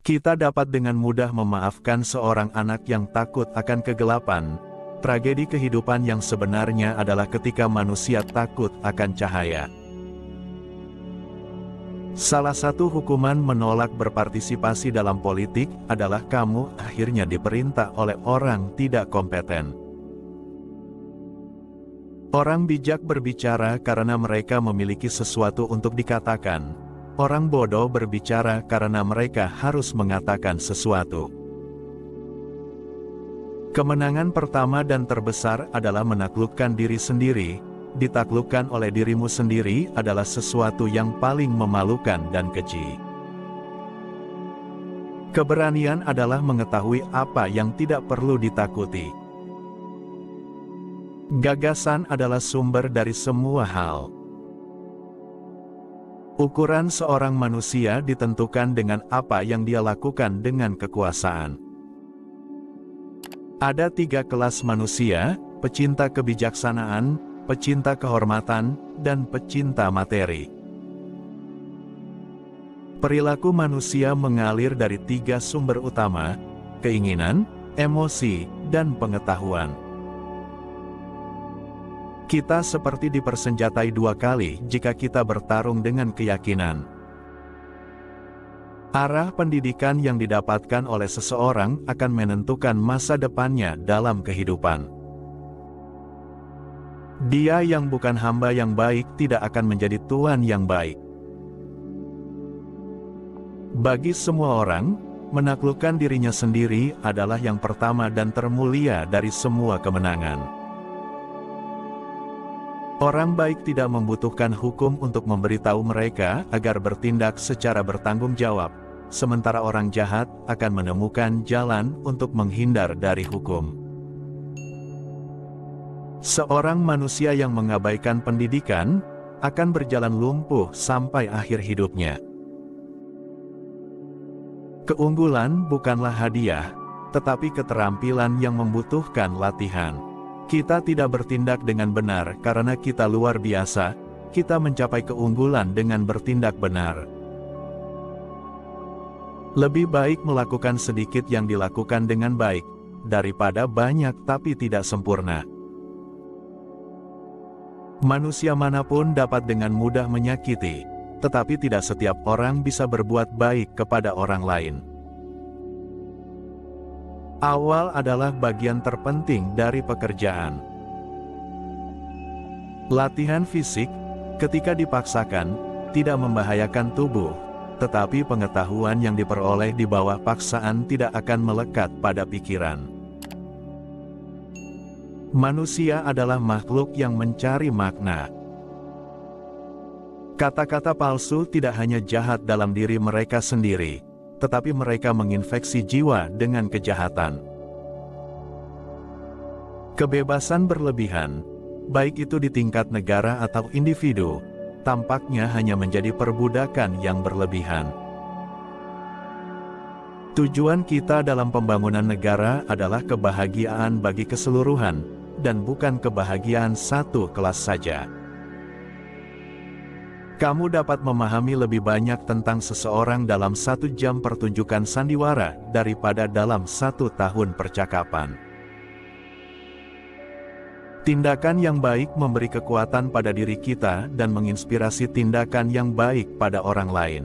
Kita dapat dengan mudah memaafkan seorang anak yang takut akan kegelapan. Tragedi kehidupan yang sebenarnya adalah ketika manusia takut akan cahaya. Salah satu hukuman menolak berpartisipasi dalam politik adalah kamu akhirnya diperintah oleh orang tidak kompeten. Orang bijak berbicara karena mereka memiliki sesuatu untuk dikatakan. Orang bodoh berbicara karena mereka harus mengatakan sesuatu. Kemenangan pertama dan terbesar adalah menaklukkan diri sendiri. Ditaklukkan oleh dirimu sendiri adalah sesuatu yang paling memalukan dan keji. Keberanian adalah mengetahui apa yang tidak perlu ditakuti. Gagasan adalah sumber dari semua hal. Ukuran seorang manusia ditentukan dengan apa yang dia lakukan dengan kekuasaan. Ada 3 kelas manusia: pecinta kebijaksanaan, pecinta kehormatan, dan pecinta materi. Perilaku manusia mengalir dari 3 sumber utama: keinginan, emosi, dan pengetahuan. Kita seperti dipersenjatai 2 kali jika kita bertarung dengan keyakinan. Arah pendidikan yang didapatkan oleh seseorang akan menentukan masa depannya dalam kehidupan. Dia yang bukan hamba yang baik tidak akan menjadi tuan yang baik. Bagi semua orang, menaklukkan dirinya sendiri adalah yang pertama dan termulia dari semua kemenangan. Orang baik tidak membutuhkan hukum untuk memberitahu mereka agar bertindak secara bertanggung jawab, sementara orang jahat akan menemukan jalan untuk menghindar dari hukum. Seorang manusia yang mengabaikan pendidikan akan berjalan lumpuh sampai akhir hidupnya. Keunggulan bukanlah hadiah, tetapi keterampilan yang membutuhkan latihan. Kita tidak bertindak dengan benar karena kita luar biasa, kita mencapai keunggulan dengan bertindak benar. Lebih baik melakukan sedikit yang dilakukan dengan baik, daripada banyak tapi tidak sempurna. Manusia manapun dapat dengan mudah menyakiti, tetapi tidak setiap orang bisa berbuat baik kepada orang lain. Awal adalah bagian terpenting dari pekerjaan. Latihan fisik, ketika dipaksakan, tidak membahayakan tubuh, tetapi pengetahuan yang diperoleh di bawah paksaan tidak akan melekat pada pikiran. Manusia adalah makhluk yang mencari makna. Kata-kata palsu tidak hanya jahat dalam diri mereka sendiri, tetapi mereka menginfeksi jiwa dengan kejahatan. Kebebasan berlebihan, baik itu di tingkat negara atau individu, tampaknya hanya menjadi perbudakan yang berlebihan. Tujuan kita dalam pembangunan negara adalah kebahagiaan bagi keseluruhan, dan bukan kebahagiaan satu kelas saja. Kamu dapat memahami lebih banyak tentang seseorang dalam 1 jam pertunjukan sandiwara daripada dalam 1 tahun percakapan. Tindakan yang baik memberi kekuatan pada diri kita dan menginspirasi tindakan yang baik pada orang lain.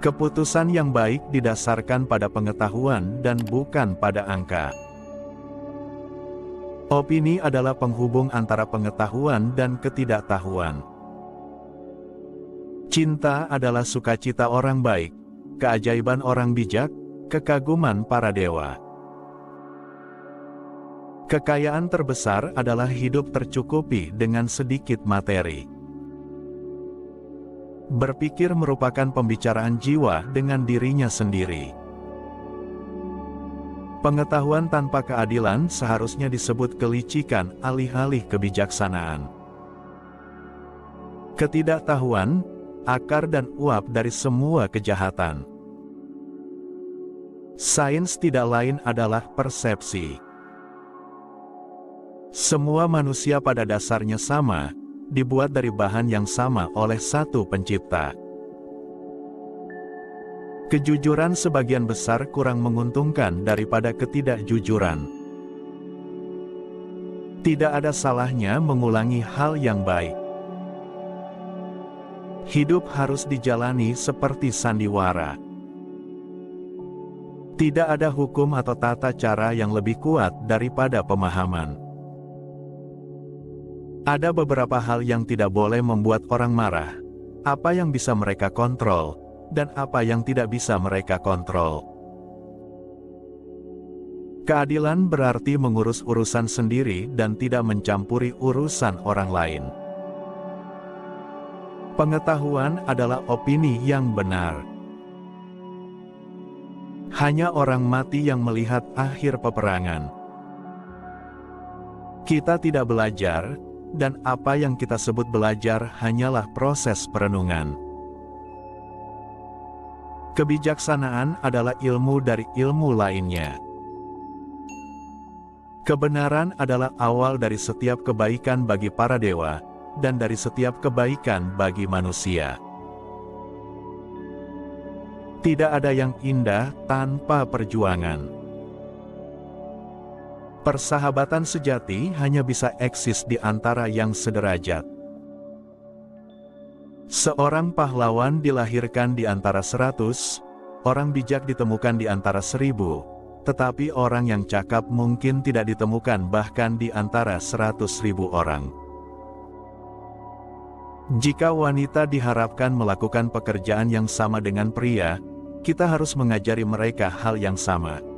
Keputusan yang baik didasarkan pada pengetahuan dan bukan pada angka. Opini adalah penghubung antara pengetahuan dan ketidaktahuan. Cinta adalah sukacita orang baik, keajaiban orang bijak, kekaguman para dewa. Kekayaan terbesar adalah hidup tercukupi dengan sedikit materi. Berpikir merupakan pembicaraan jiwa dengan dirinya sendiri. Pengetahuan tanpa keadilan seharusnya disebut kelicikan alih-alih kebijaksanaan. Ketidaktahuan, akar dan uap dari semua kejahatan. Sains tidak lain adalah persepsi. Semua manusia pada dasarnya sama, dibuat dari bahan yang sama oleh satu pencipta. Kejujuran sebagian besar kurang menguntungkan daripada ketidakjujuran. Tidak ada salahnya mengulangi hal yang baik. Hidup harus dijalani seperti sandiwara. Tidak ada hukum atau tata cara yang lebih kuat daripada pemahaman. Ada beberapa hal yang tidak boleh membuat orang marah. Apa yang bisa mereka kontrol, dan apa yang tidak bisa mereka kontrol. Keadilan berarti mengurus urusan sendiri dan tidak mencampuri urusan orang lain. Pengetahuan adalah opini yang benar. Hanya orang mati yang melihat akhir peperangan. Kita tidak belajar, dan apa yang kita sebut belajar hanyalah proses perenungan. Kebijaksanaan adalah ilmu dari ilmu lainnya. Kebenaran adalah awal dari setiap kebaikan bagi para dewa, dan dari setiap kebaikan bagi manusia. Tidak ada yang indah tanpa perjuangan. Persahabatan sejati hanya bisa eksis di antara yang sederajat. Seorang pahlawan dilahirkan di antara 100, orang bijak ditemukan di antara 1000, tetapi orang yang cakap mungkin tidak ditemukan bahkan di antara 100.000 orang. Jika wanita diharapkan melakukan pekerjaan yang sama dengan pria, kita harus mengajari mereka hal yang sama.